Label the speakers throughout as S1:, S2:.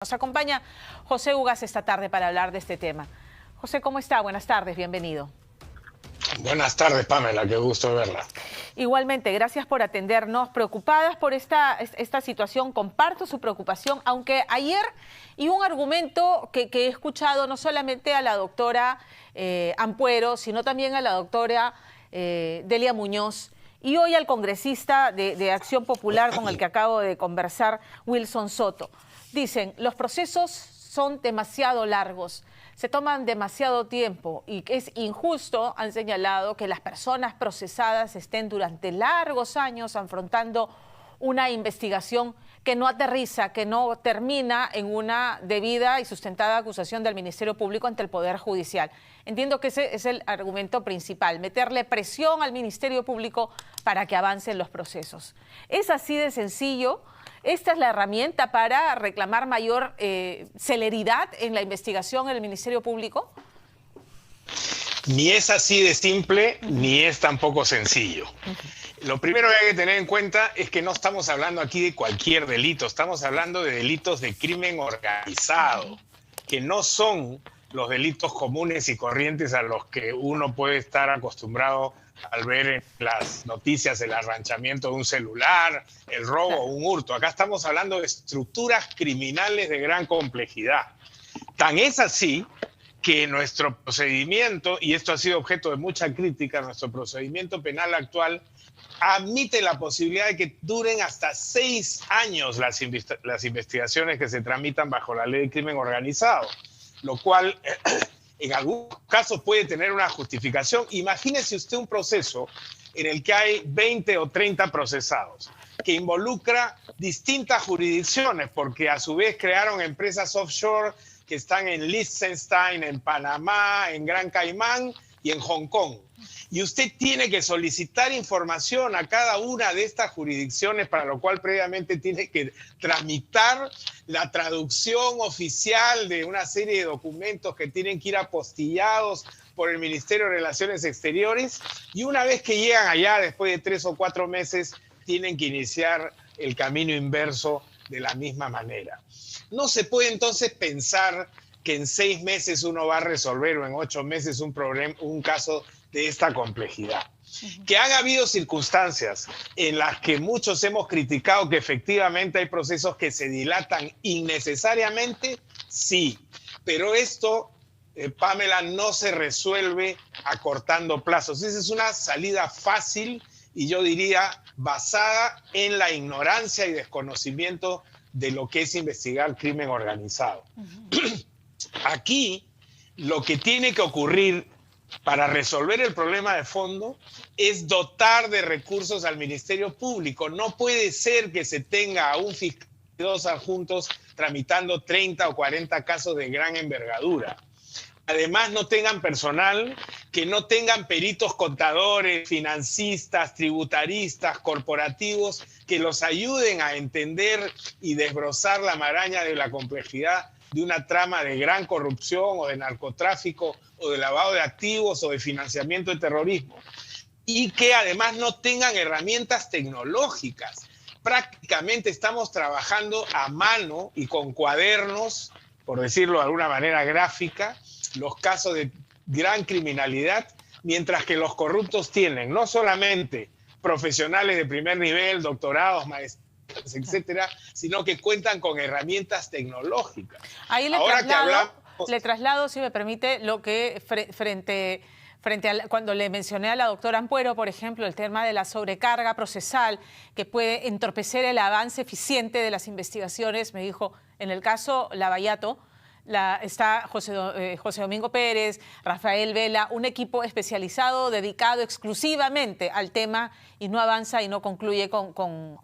S1: Nos acompaña José Ugas esta tarde para hablar de este tema. José, ¿cómo está? Buenas tardes, bienvenido.
S2: Buenas tardes, Pamela, qué gusto verla.
S1: Igualmente, gracias por atendernos. Preocupadas por esta situación, comparto su preocupación, aunque ayer y un argumento que he escuchado no solamente a la doctora Ampuero, sino también a la doctora Delia Muñoz, y hoy al congresista de Acción Popular con el que acabo de conversar, Wilson Soto. Dicen, los procesos son demasiado largos, se toman demasiado tiempo y es injusto, han señalado, que las personas procesadas estén durante largos años afrontando una investigación que no aterriza, que no termina en una debida y sustentada acusación del Ministerio Público ante el Poder Judicial. Entiendo que ese es el argumento principal, meterle presión al Ministerio Público para que avancen los procesos. ¿Es así de sencillo? ¿Esta es la herramienta para reclamar mayor celeridad en la investigación en el Ministerio Público?
S2: Ni es así de simple, ni es tampoco sencillo. Lo primero que hay que tener en cuenta es que no estamos hablando aquí de cualquier delito, estamos hablando de delitos de crimen organizado, que no son los delitos comunes y corrientes a los que uno puede estar acostumbrado al ver en las noticias el arranchamiento de un celular, el robo o un hurto. Acá estamos hablando de estructuras criminales de gran complejidad. Tan es así que nuestro procedimiento, y esto ha sido objeto de mucha crítica, nuestro procedimiento penal actual admite la posibilidad de que duren hasta 6 años las investigaciones que se tramitan bajo la ley de crimen organizado, lo cual en algunos casos puede tener una justificación. Imagínese usted un proceso en el que hay 20 o 30 procesados, que involucra distintas jurisdicciones, porque a su vez crearon empresas offshore que están en Liechtenstein, en Panamá, en Gran Caimán y en Hong Kong. Y usted tiene que solicitar información a cada una de estas jurisdicciones, para lo cual previamente tiene que tramitar la traducción oficial de una serie de documentos que tienen que ir apostillados por el Ministerio de Relaciones Exteriores. Y una vez que llegan allá, después de 3 o 4 meses, tienen que iniciar el camino inverso de la misma manera. No se puede entonces pensar que en 6 meses uno va a resolver, o en 8 meses un caso de esta complejidad. Que han habido circunstancias en las que muchos hemos criticado que efectivamente hay procesos que se dilatan innecesariamente, sí, pero esto, Pamela, no se resuelve acortando plazos. Esa es una salida fácil y yo diría basada en la ignorancia y desconocimiento de lo que es investigar crimen organizado. Aquí lo que tiene que ocurrir para resolver el problema de fondo es dotar de recursos al Ministerio Público. No puede ser que se tenga a un fiscal y 2 adjuntos tramitando 30 o 40 casos de gran envergadura. Además, no tengan personal, que no tengan peritos contadores, financistas, tributaristas, corporativos, que los ayuden a entender y desbrozar la maraña de la complejidad de una trama de gran corrupción o de narcotráfico o de lavado de activos o de financiamiento de terrorismo. Y que además no tengan herramientas tecnológicas. Prácticamente estamos trabajando a mano y con cuadernos, por decirlo de alguna manera gráfica, los casos de gran criminalidad, mientras que los corruptos tienen no solamente profesionales de primer nivel, doctorados, maestrías, etcétera, sino que cuentan con herramientas tecnológicas.
S1: Ahí le traslado, si me permite, lo que frente a cuando le mencioné a la doctora Ampuero, por ejemplo, el tema de la sobrecarga procesal que puede entorpecer el avance eficiente de las investigaciones. Me dijo, en el caso Lavallato, está José Domingo Pérez, Rafael Vela, un equipo especializado dedicado exclusivamente al tema y no avanza y no concluye con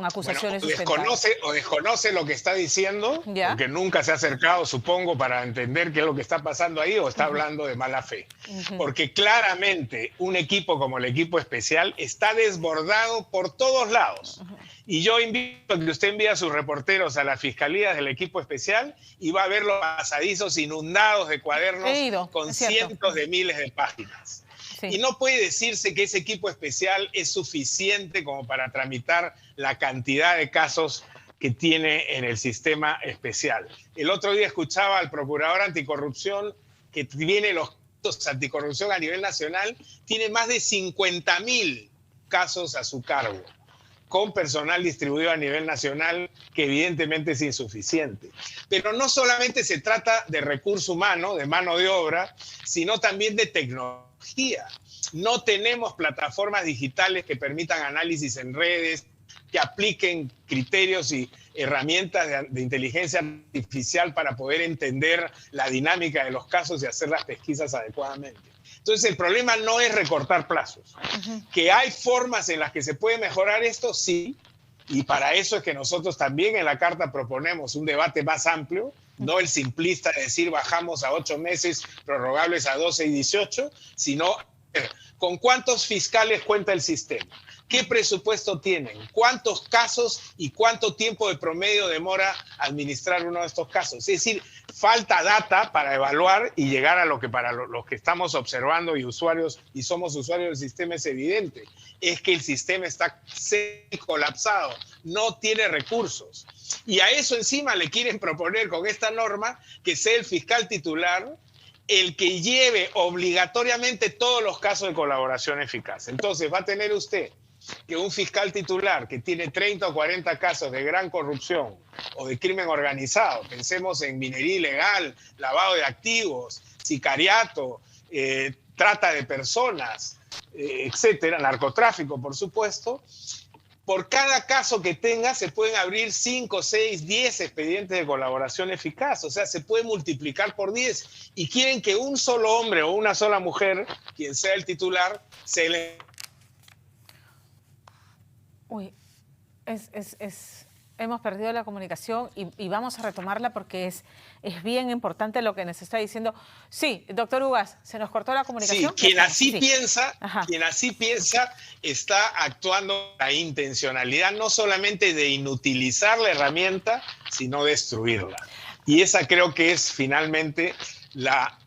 S1: acusaciones sustentadas.
S2: O desconoce lo que está diciendo, porque nunca se ha acercado, supongo, para entender qué es lo que está pasando ahí, o está hablando de mala fe. Porque claramente un equipo como el equipo especial está desbordado por todos lados. Y yo invito a que usted envíe a sus reporteros a las fiscalías del equipo especial y va a ver los pasadizos inundados de cuadernos con cientos de miles de páginas. Sí. Y no puede decirse que ese equipo especial es suficiente como para tramitar la cantidad de casos que tiene en el sistema especial. El otro día escuchaba al procurador anticorrupción que tiene los casos anticorrupción a nivel nacional, tiene más de 50.000 casos a su cargo, con personal distribuido a nivel nacional, que evidentemente es insuficiente. Pero no solamente se trata de recurso humano, de mano de obra, sino también de tecnología. No tenemos plataformas digitales que permitan análisis en redes, que apliquen criterios y herramientas de inteligencia artificial para poder entender la dinámica de los casos y hacer las pesquisas adecuadamente. Entonces, el problema no es recortar plazos. ¿Que hay formas en las que se puede mejorar esto? Sí. Y para eso es que nosotros también en la Carta proponemos un debate más amplio, no el simplista de decir bajamos a 8 meses, prorrogables a 12 y 18, sino con cuántos fiscales cuenta el sistema. ¿Qué presupuesto tienen? ¿Cuántos casos y cuánto tiempo de promedio demora administrar uno de estos casos? Es decir, falta data para evaluar y llegar a lo que para los que estamos observando y usuarios y somos usuarios del sistema es evidente. Es que el sistema está colapsado, no tiene recursos. Y a eso encima le quieren proponer con esta norma que sea el fiscal titular el que lleve obligatoriamente todos los casos de colaboración eficaz. Entonces va a tener usted que un fiscal titular que tiene 30 o 40 casos de gran corrupción o de crimen organizado, pensemos en minería ilegal, lavado de activos, sicariato, trata de personas, etcétera, narcotráfico, por supuesto, por cada caso que tenga se pueden abrir 5, 6, 10 expedientes de colaboración eficaz. O sea, se puede multiplicar por 10. Y quieren que un solo hombre o una sola mujer, quien sea el titular, se le...
S1: Uy, hemos perdido la comunicación y vamos a retomarla porque es bien importante lo que nos está diciendo. Sí, doctor Ugas, ¿se nos cortó la comunicación?
S2: Sí, quien así piensa está actuando a intencionalidad, no solamente de inutilizar la herramienta, sino destruirla. Y esa creo que es finalmente la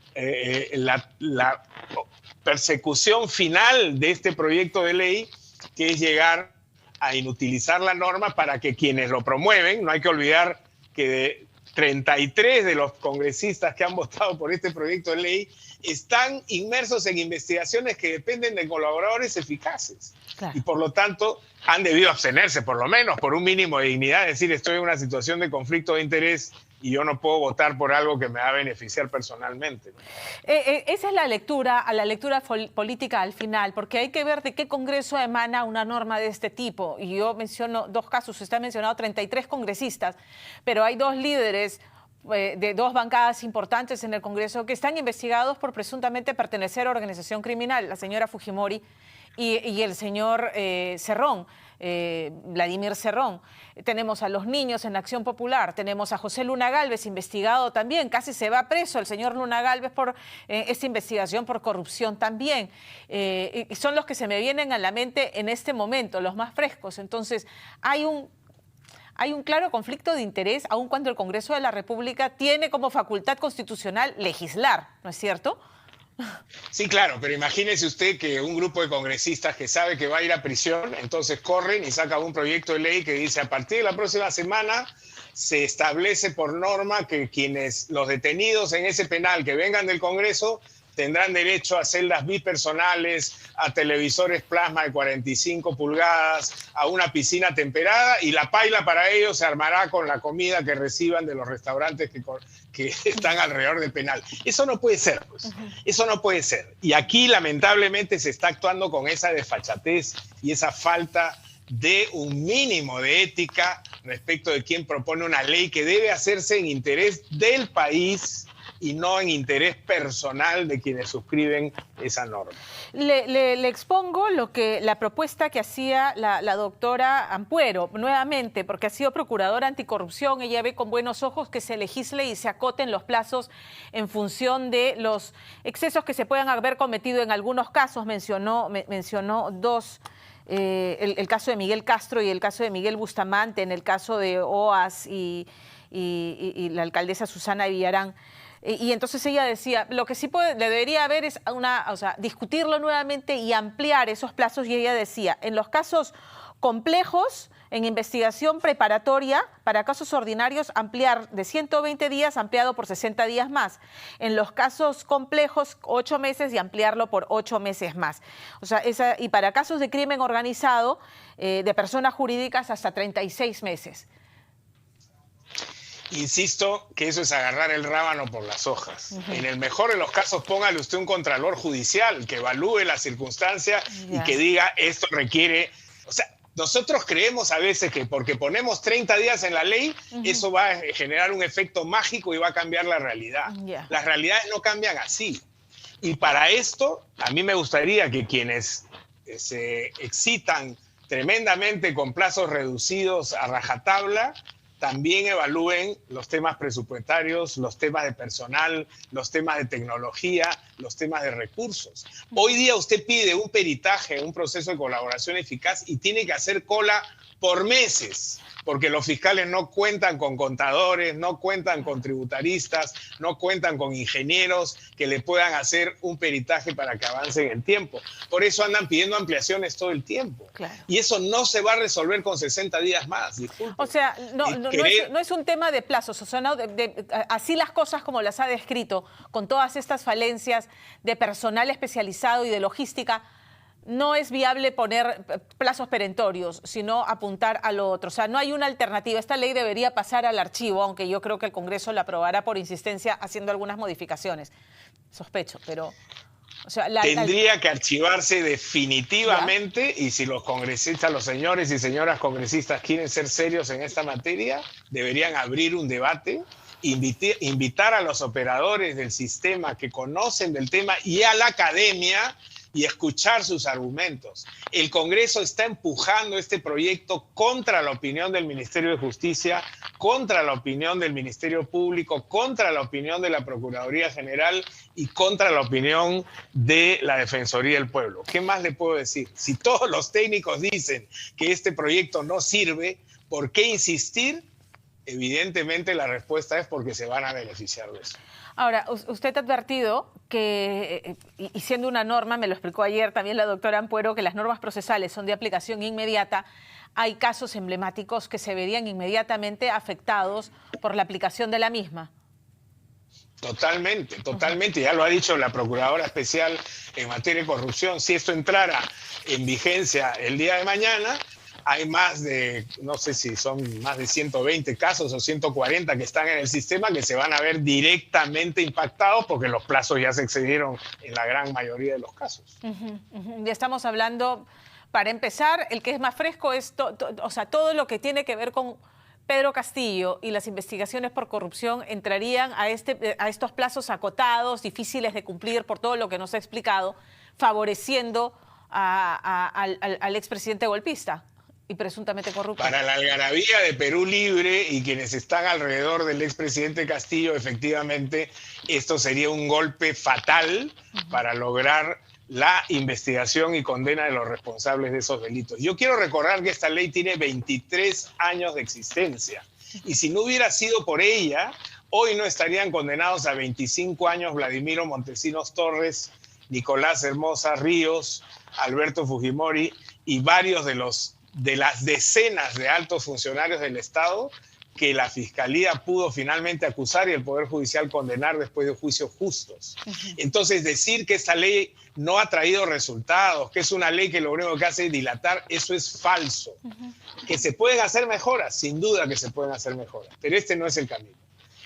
S2: persecución final de este proyecto de ley, que es llegar a inutilizar la norma para que quienes lo promueven, no hay que olvidar que de 33 de los congresistas que han votado por este proyecto de ley están inmersos en investigaciones que dependen de colaboradores eficaces. Claro. Y por lo tanto han debido abstenerse, por lo menos, por un mínimo de dignidad, es decir, estoy en una situación de conflicto de interés y yo no puedo votar por algo que me va a beneficiar personalmente.
S1: Esa es la lectura política al final, porque hay que ver de qué Congreso emana una norma de este tipo. Y yo menciono dos casos, usted ha mencionado 33 congresistas, pero hay dos líderes de dos bancadas importantes en el Congreso que están investigados por presuntamente pertenecer a organización criminal, la señora Fujimori y el señor Cerrón. Vladimir Cerrón. Tenemos a los niños en Acción Popular, tenemos a José Luna Gálvez investigado también, casi se va preso el señor Luna Gálvez por esta investigación por corrupción también. Y son los que se me vienen a la mente en este momento, los más frescos. Entonces, hay un claro conflicto de interés, aun cuando el Congreso de la República tiene como facultad constitucional legislar, ¿no es cierto?
S2: Sí, claro, pero imagínese usted que un grupo de congresistas que sabe que va a ir a prisión, entonces corren y sacan un proyecto de ley que dice a partir de la próxima semana se establece por norma que los detenidos en ese penal que vengan del Congreso tendrán derecho a celdas bipersonales, a televisores plasma de 45 pulgadas, a una piscina temperada, y la paila para ellos se armará con la comida que reciban de los restaurantes que están alrededor del penal. Eso no puede ser, pues. Eso no puede ser. Y aquí lamentablemente se está actuando con esa desfachatez y esa falta de un mínimo de ética respecto de quien propone una ley que debe hacerse en interés del país y no en interés personal de quienes suscriben esa norma.
S1: Le expongo la propuesta que hacía la doctora Ampuero, nuevamente, porque ha sido procuradora anticorrupción. Ella ve con buenos ojos que se legisle y se acoten los plazos en función de los excesos que se puedan haber cometido en algunos casos. Mencionó dos, el caso de Miguel Castro y el caso de Miguel Bustamante, en el caso de OAS y la alcaldesa Susana Villarán. Y entonces ella decía, lo que sí le debería haber es discutirlo nuevamente y ampliar esos plazos. Y ella decía, en los casos complejos, En investigación preparatoria, para casos ordinarios, ampliar de 120 días, ampliado por 60 días más. En los casos complejos, 8 meses y ampliarlo por 8 meses más. O sea, y para casos de crimen organizado, de personas jurídicas, hasta 36 meses.
S2: Insisto que eso es agarrar el rábano por las hojas. En el mejor de los casos, póngale usted un contralor judicial que evalúe la circunstancia y que diga esto requiere... O sea, nosotros creemos a veces que porque ponemos 30 días en la ley, eso va a generar un efecto mágico y va a cambiar la realidad. Las realidades no cambian así. Y para esto, a mí me gustaría que quienes se excitan tremendamente con plazos reducidos a rajatabla, también evalúen los temas presupuestarios, los temas de personal, los temas de tecnología, los temas de recursos. Hoy día usted pide un peritaje, un proceso de colaboración eficaz y tiene que hacer cola por meses, porque los fiscales no cuentan con contadores, no cuentan con tributaristas, no cuentan con ingenieros que le puedan hacer un peritaje para que avance en el tiempo. Por eso andan pidiendo ampliaciones todo el tiempo. Claro. Y eso no se va a resolver con 60 días más, disculpe.
S1: O sea, no es un tema de plazos, o sea, no, así las cosas como las ha descrito, con todas estas falencias de personal especializado y de logística, no es viable poner plazos perentorios, sino apuntar a lo otro. O sea, no hay una alternativa. Esta ley debería pasar al archivo, aunque yo creo que el Congreso la aprobará por insistencia haciendo algunas modificaciones. Sospecho, pero... O sea,
S2: tendría que archivarse definitivamente, y si los congresistas, los señores y señoras congresistas quieren ser serios en esta materia, deberían abrir un debate, invitar a los operadores del sistema que conocen del tema y a la academia y escuchar sus argumentos. El Congreso está empujando este proyecto contra la opinión del Ministerio de Justicia, contra la opinión del Ministerio Público, contra la opinión de la Procuraduría General y contra la opinión de la Defensoría del Pueblo. ¿Qué más le puedo decir? Si todos los técnicos dicen que este proyecto no sirve, ¿por qué insistir? Evidentemente la respuesta es porque se van a beneficiar de eso.
S1: Ahora, usted ha advertido que, y siendo una norma, me lo explicó ayer también la doctora Ampuero, que las normas procesales son de aplicación inmediata. Hay casos emblemáticos que se verían inmediatamente afectados por la aplicación de la misma.
S2: Totalmente, totalmente. Ya lo ha dicho la Procuradora Especial en materia de corrupción. Si esto entrara en vigencia el día de mañana, hay más de, no sé si son más de 120 casos o 140 que están en el sistema que se van a ver directamente impactados porque los plazos ya se excedieron en la gran mayoría de los casos.
S1: Ya estamos hablando, para empezar, el que es más fresco es o sea, todo lo que tiene que ver con Pedro Castillo y las investigaciones por corrupción entrarían a estos plazos acotados, difíciles de cumplir por todo lo que nos ha explicado, favoreciendo al expresidente golpista y presuntamente corrupto.
S2: Para la algarabía de Perú Libre y quienes están alrededor del expresidente Castillo, efectivamente, esto sería un golpe fatal para lograr la investigación y condena de los responsables de esos delitos. Yo quiero recordar que esta ley tiene 23 años de existencia y si no hubiera sido por ella, hoy no estarían condenados a 25 años Vladimiro Montesinos Torres, Nicolás Hermosa Ríos, Alberto Fujimori y varios de las decenas de altos funcionarios del Estado que la Fiscalía pudo finalmente acusar y el Poder Judicial condenar después de juicios justos. Entonces, decir que esta ley no ha traído resultados, que es una ley que lo único que hace es dilatar, eso es falso. Que se pueden hacer mejoras, sin duda que se pueden hacer mejoras, pero este no es el camino.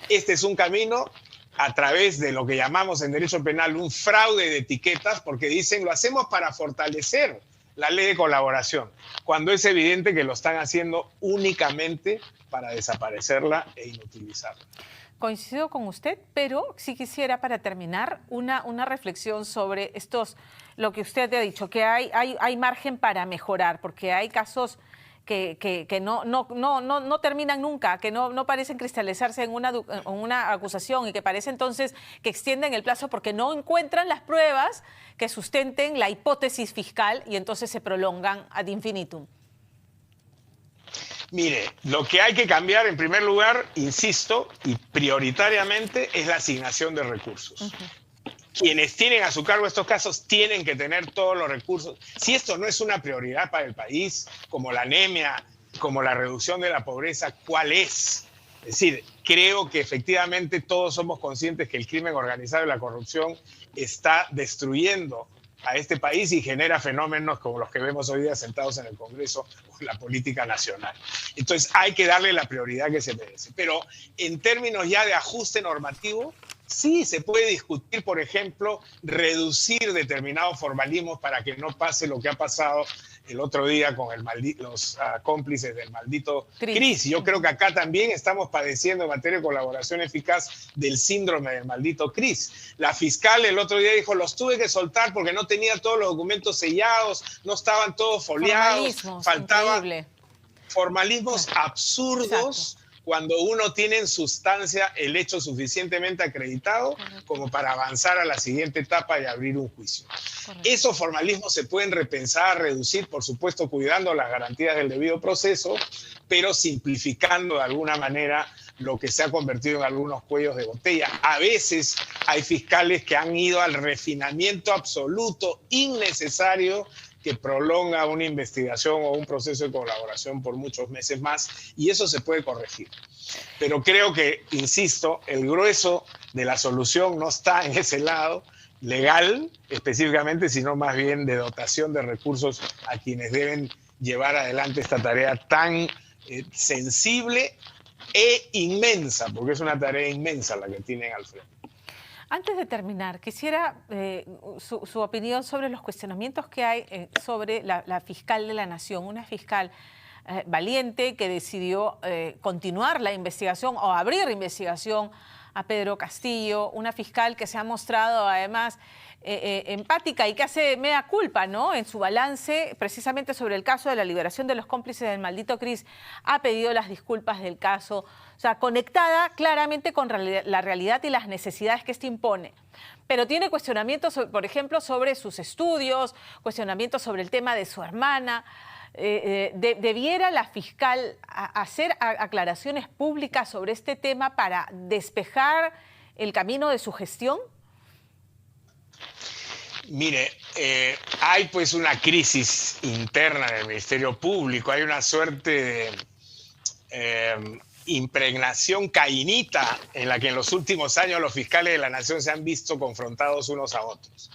S2: Este es un camino a través de lo que llamamos en derecho penal un fraude de etiquetas, porque dicen lo hacemos para fortalecer la ley de colaboración, cuando es evidente que lo están haciendo únicamente para desaparecerla e inutilizarla.
S1: Coincido con usted, pero sí quisiera para terminar una reflexión sobre lo que usted ha dicho, que hay margen para mejorar, porque hay casos que no terminan nunca, que no parecen cristalizarse en una acusación y que parece entonces que extienden el plazo porque no encuentran las pruebas que sustenten la hipótesis fiscal y entonces se prolongan ad infinitum.
S2: Mire, lo que hay que cambiar en primer lugar, insisto, y prioritariamente es la asignación de recursos. Quienes tienen a su cargo estos casos tienen que tener todos los recursos. Si esto no es una prioridad para el país, como la anemia, como la reducción de la pobreza, ¿cuál es? Es decir, creo que efectivamente todos somos conscientes que el crimen organizado y la corrupción está destruyendo a este país y genera fenómenos como los que vemos hoy día sentados en el Congreso o en la política nacional. Entonces hay que darle la prioridad que se merece. Pero en términos ya de ajuste normativo, sí se puede discutir, por ejemplo, reducir determinados formalismos para que no pase lo que ha pasado el otro día con los cómplices del maldito Cris. Yo creo que acá también estamos padeciendo en materia de colaboración eficaz del síndrome del maldito Cris. La fiscal el otro día dijo, los tuve que soltar porque no tenía todos los documentos sellados, no estaban todos foliados, faltaban formalismos absurdos. Exacto. Cuando uno tiene en sustancia el hecho suficientemente acreditado como para avanzar a la siguiente etapa y abrir un juicio. Esos formalismos se pueden repensar, reducir, por supuesto, cuidando las garantías del debido proceso, pero simplificando de alguna manera lo que se ha convertido en algunos cuellos de botella. A veces hay fiscales que han ido al refinamiento absoluto, innecesario, que prolonga una investigación o un proceso de colaboración por muchos meses más, y eso se puede corregir. Pero creo que, insisto, el grueso de la solución no está en ese lado legal específicamente, sino más bien de dotación de recursos a quienes deben llevar adelante esta tarea tan sensible e inmensa, porque es una tarea inmensa la que tienen al frente.
S1: Antes de terminar, quisiera su opinión sobre los cuestionamientos que hay sobre la fiscal de la Nación, una fiscal valiente que decidió continuar la investigación o abrir investigación a Pedro Castillo, una fiscal que se ha mostrado además empática y que hace mea culpa, ¿no? En su balance, precisamente sobre el caso de la liberación de los cómplices del maldito Cris, ha pedido las disculpas del caso, o sea, conectada claramente con la realidad y las necesidades que este impone. Pero tiene cuestionamientos, por ejemplo, sobre sus estudios, cuestionamientos sobre el tema de su hermana. ¿Debiera la fiscal hacer aclaraciones públicas sobre este tema para despejar el camino de su gestión?
S2: Mire, hay pues una crisis interna en el Ministerio Público, hay una suerte de impregnación cainita en la que en los últimos años los fiscales de la Nación se han visto confrontados unos a otros.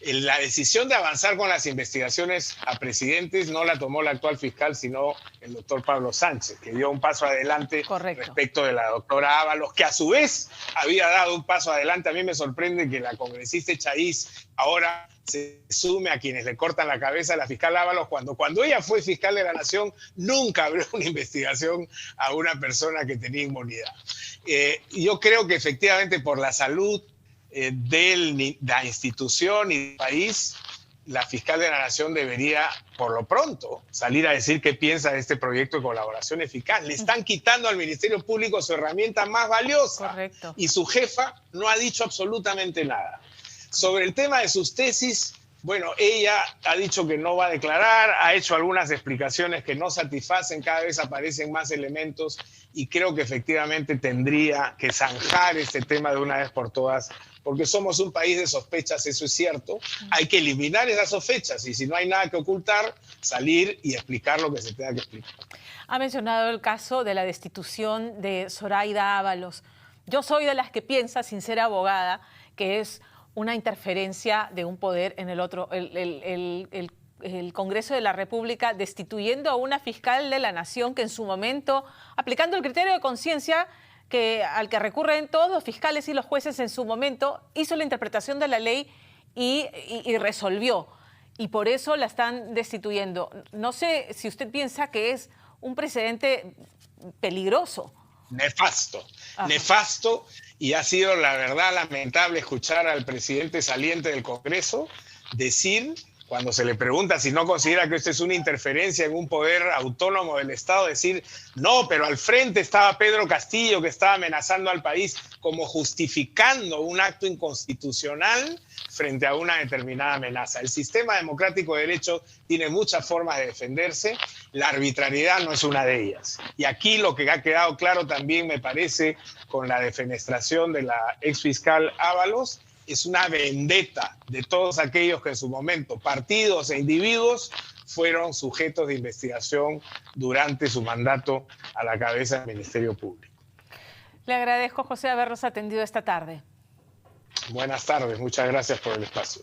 S2: La decisión de avanzar con las investigaciones a presidentes no la tomó la actual fiscal, sino el doctor Pablo Sánchez, que dio un paso adelante respecto de la doctora Ábalos, que a su vez había dado un paso adelante. A mí me sorprende que la congresista Chaís ahora se sume a quienes le cortan la cabeza a la fiscal Ábalos, cuando ella fue fiscal de la Nación nunca abrió una investigación a una persona que tenía inmunidad. Yo creo que efectivamente por la salud de la institución y del país, la fiscal de la Nación debería, por lo pronto, salir a decir qué piensa de este proyecto de colaboración eficaz. Le están quitando al Ministerio Público su herramienta más valiosa.
S1: Correcto.
S2: Y su jefa no ha dicho absolutamente nada. Sobre el tema de sus tesis, bueno, ella ha dicho que no va a declarar, ha hecho algunas explicaciones que no satisfacen, cada vez aparecen más elementos y creo que efectivamente tendría que zanjar este tema de una vez por todas, porque somos un país de sospechas, eso es cierto. Hay que eliminar esas sospechas y si no hay nada que ocultar, salir y explicar lo que se tenga que explicar.
S1: Ha mencionado el caso de la destitución de Zoraida Ábalos. Yo soy de las que piensa, sin ser abogada, que es una interferencia de un poder en el otro, el Congreso de la República destituyendo a una fiscal de la Nación que en su momento, aplicando el criterio de conciencia al que recurren todos los fiscales y los jueces en su momento, hizo la interpretación de la ley y resolvió. Y por eso la están destituyendo. No sé si usted piensa que es un precedente peligroso.
S2: Nefasto, nefasto, y ha sido la verdad lamentable escuchar al presidente saliente del Congreso decir, cuando se le pregunta si no considera que esto es una interferencia en un poder autónomo del Estado, decir, no, pero al frente estaba Pedro Castillo que estaba amenazando al país, como justificando un acto inconstitucional frente a una determinada amenaza. El sistema democrático de derecho tiene muchas formas de defenderse, la arbitrariedad no es una de ellas. Y aquí lo que ha quedado claro también, me parece, con la defenestración de la exfiscal Ábalos, es una vendetta de todos aquellos que en su momento, partidos e individuos, fueron sujetos de investigación durante su mandato a la cabeza del Ministerio Público.
S1: Le agradezco, José, habernos atendido esta tarde.
S2: Buenas tardes, muchas gracias por el espacio.